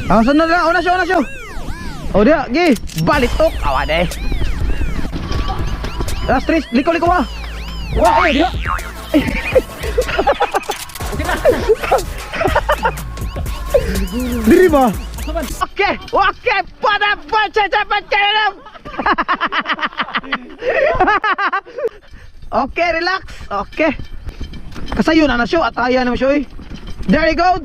Ah, sunod na, una siya. Oh dia, gi, balitok, awa deh. Last tris, liko wah. Wah, dia. Diri ba? Oke, pada baca cepat dalam. Oke, relax. Oke. Kasayo na show at aya na show. There you go.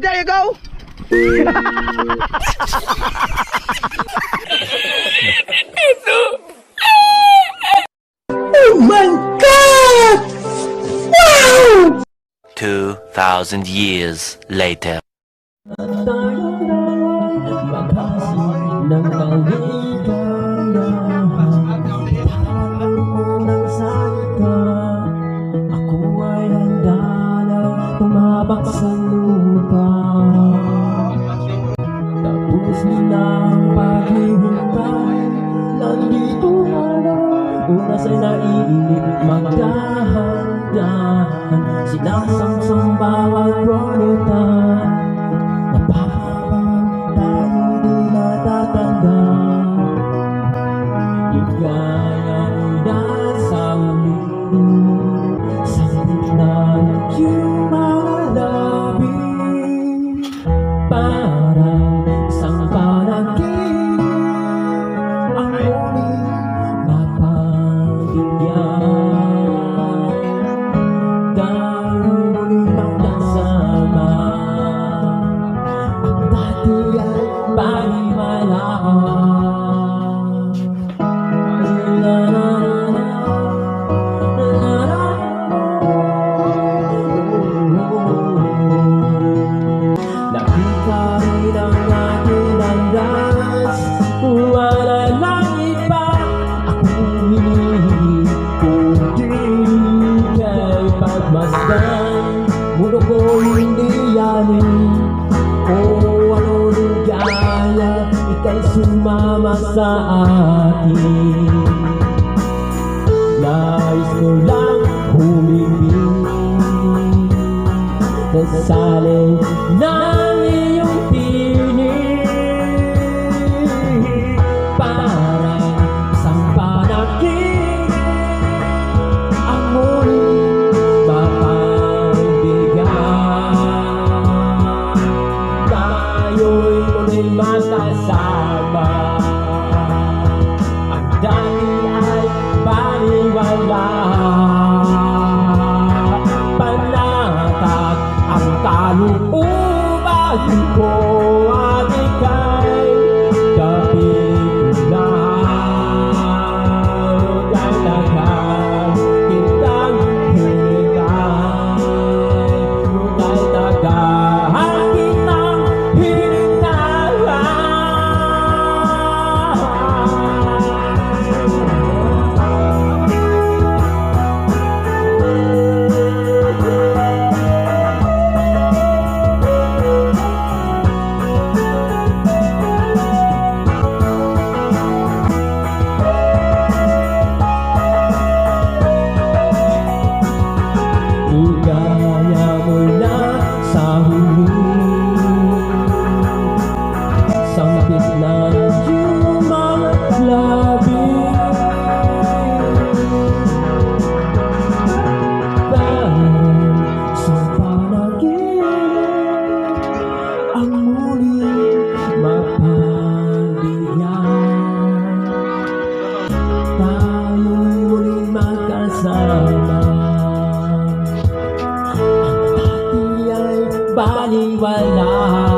Oh my God! Wow! 2,000 years later. Sa lupa, tapos nilang paghihintay. Nandito ka na, oras ay naiinip, magdahan-dahan. Sinasamsam bawat planeta, napapabang tayo di natatanda. Ligaya na sa uli, sa gitna ng parang isang panaginip, ang muling mapabigyan. Dahil muling magkasama, ang dati ay baliwala. Mundo ko hindi yanin, o ano ligaya, ika'y sumama sa akin. Nais ko lang humingin sa salin ng iyong tinig, parang isang panaginip, ang muling magkasama. Ang dati ay baliwala, panatag ang kalooban ko at ika'y kapit na. Tagal kitang hinintay, tagal kitang hinintay. Ligaya mo na sa huli, sa gitna ng iyong mga labi. Parang sa panaginip, ang muling mapabigyan. Tayo'y muling magkasama, baliwala.